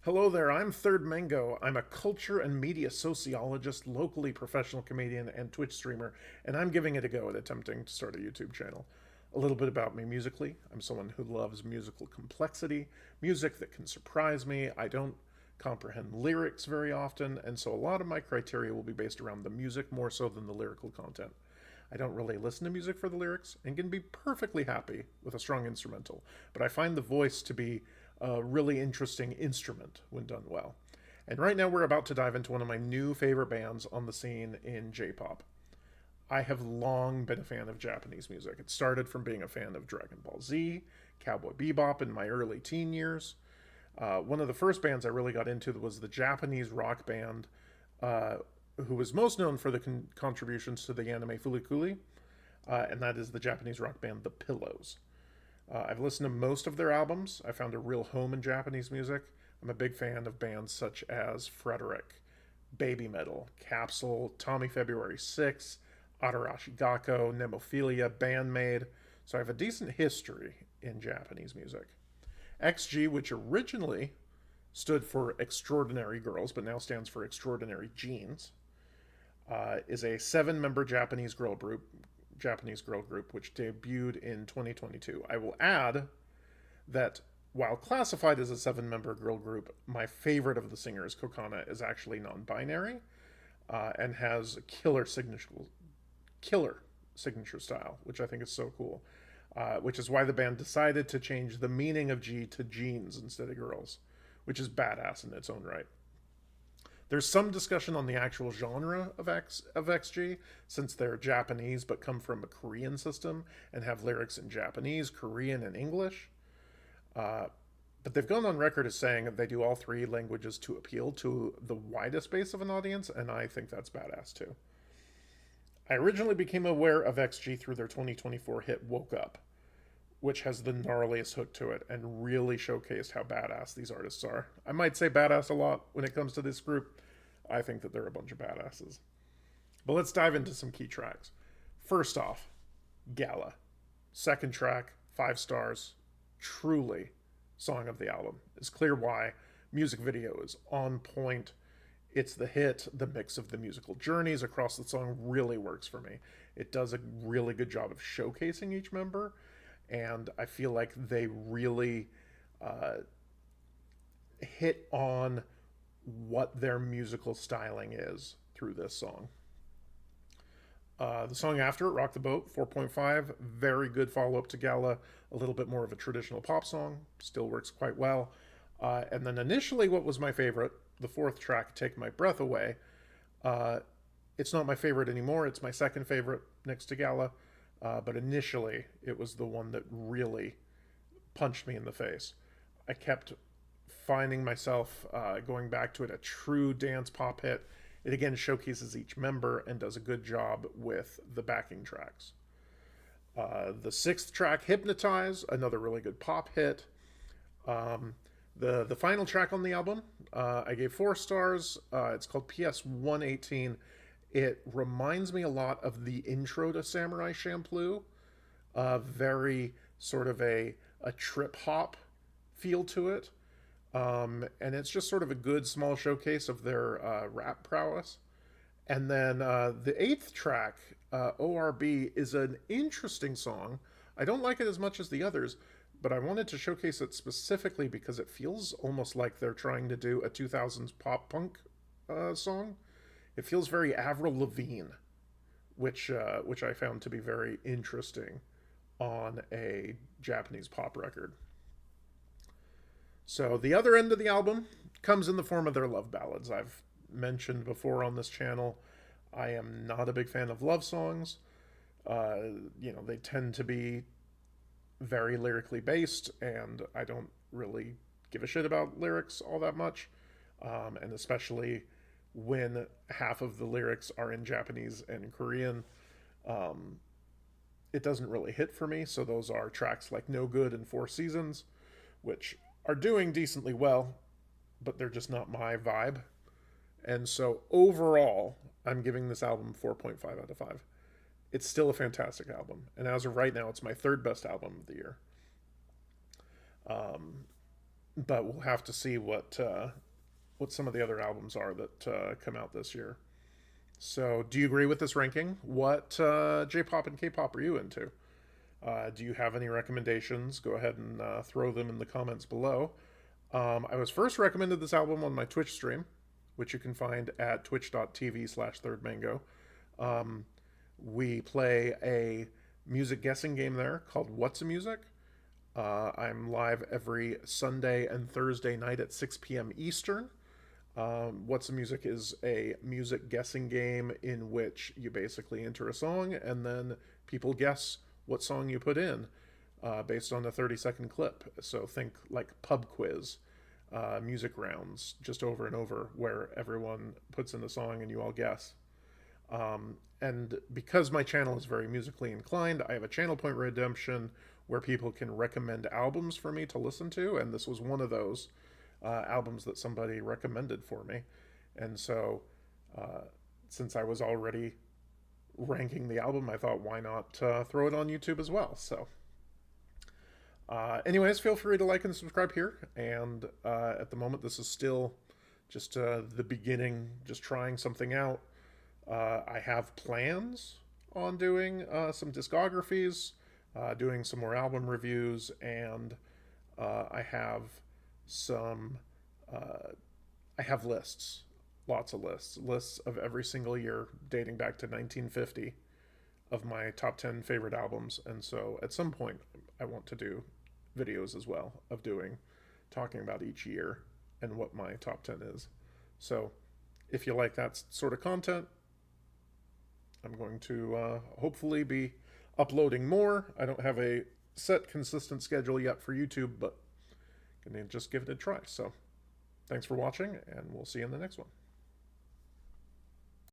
Hello there, I'm Thirdmango. I'm a culture and media sociologist, locally professional comedian, and Twitch streamer, and I'm giving it a go at attempting to start a YouTube channel. A little bit about me musically. I'm someone who loves musical complexity, music that can surprise me. I don't comprehend lyrics very often, and so a lot of my criteria will be based around the music more so than the lyrical content. I don't really listen to music for the lyrics and can be perfectly happy with a strong instrumental, but I find the voice to be a really interesting instrument when done well. And right now we're about to dive into one of my new favorite bands on the scene in J-pop. I have long been a fan of Japanese music. It started from being a fan of Dragon Ball Z, Cowboy Bebop in my early teen years. One of the first bands I really got into was the Japanese rock band uh, who was most known for the contributions to the anime Fulikuli, and that is the Japanese rock band The Pillows. I've listened to most of their albums. I found a real home in Japanese music. I'm a big fan of bands such as Frederick, Baby Metal, Capsule, Tommy February 6, Atarashi Gakko, Nemophilia, Bandmade. So I have a decent history in Japanese music. XG, which originally stood for Extraordinary Girls, but now stands for Extraordinary Genes, is a seven-member Japanese girl group, which debuted in 2022. I will add that while classified as a seven-member girl group, my favorite of the singers, Kokana, is actually non-binary and has a killer signature style, which I think is so cool. Which is why the band decided to change the meaning of G to jeans instead of girls, which is badass in its own right. There's some discussion on the actual genre of XG, since they're Japanese but come from a Korean system and have lyrics in Japanese, Korean, and English. Uh, but they've gone on record as saying that they do all three languages to appeal to the widest base of an audience, and I think that's badass too. I originally became aware of XG through their 2024 hit Woke Up, which has the gnarliest hook to it and really showcased how badass these artists are. I might say badass a lot when it comes to this group. I think that they're a bunch of badasses. But let's dive into some key tracks. First off, Gala. Second track, 5 stars. Truly song of the album. It's clear why. Music video is on point. It's the hit. The mix of the musical journeys across the song really works for me. It does a really good job of showcasing each member, and I feel like they really uh, hit on what their musical styling is through this song. The song after it, Rock the Boat, 4.5, very good follow up to Gala, a little bit more of a traditional pop song, still works quite well. And then initially, what was my favorite, the fourth track, Take My Breath Away, uh, it's not my favorite anymore, it's my second favorite next to Gala. But initially, it was the one that really punched me in the face. I kept finding myself going back to it, a true dance pop hit. It again showcases each member and does a good job with the backing tracks. The sixth track, Hypnotize, another really good pop hit. The final track on the album, I gave 4 stars. It's called PS 118. It reminds me a lot of the intro to Samurai Champloo. Very sort of a trip hop feel to it. And it's just sort of a good small showcase of their rap prowess. And then the eighth track, ORB, is an interesting song. I don't like it as much as the others, but I wanted to showcase it specifically because it feels almost like they're trying to do a 2000s pop punk song. It feels very Avril Lavigne, which I found to be very interesting on a Japanese pop record. So the other end of the album comes in the form of their love ballads. I've mentioned before on this channel, I am not a big fan of love songs. They tend to be very lyrically based, and I don't really give a shit about lyrics all that much, and especially when half of the lyrics are in Japanese and Korean. It doesn't really hit for me, so those are tracks like No Good and Four Seasons, which are doing decently well, but they're just not my vibe. And so overall, I'm giving this album 4.5 out of 5. It's still a fantastic album, and as of right now, it's my third best album of the year. but we'll have to see what some of the other albums are that come out this year. So, do you agree with this ranking? What J-pop and K-pop are you into? Do you have any recommendations? Go ahead and throw them in the comments below. I was first recommended this album on my Twitch stream, which you can find at twitch.tv/thirdmango. We play a music guessing game there called Whatsamusic. I'm live every Sunday and Thursday night at 6 p.m. Eastern. Whatsamusic is a music guessing game in which you basically enter a song and then people guess what song you put in based on a 30-second clip. So think like pub quiz, music rounds, just over and over, where everyone puts in a song and you all guess. And because my channel is very musically inclined, I have a channel point redemption where people can recommend albums for me to listen to, and this was one of those albums that somebody recommended for me. And so, since I was already ranking the album, I thought, why not throw it on YouTube as well? So, anyways, feel free to like and subscribe here. And at the moment, this is still just the beginning, just trying something out. I have plans on doing some discographies, doing some more album reviews, and I have some. I have lists, lots of lists of every single year dating back to 1950 of my top 10 favorite albums. And so at some point, I want to do videos as well of talking about each year and what my top 10 is. So if you like that sort of content, I'm going to hopefully be uploading more. I don't have a set consistent schedule yet for YouTube, but gonna just give it a try. So thanks for watching, and we'll see you in the next one.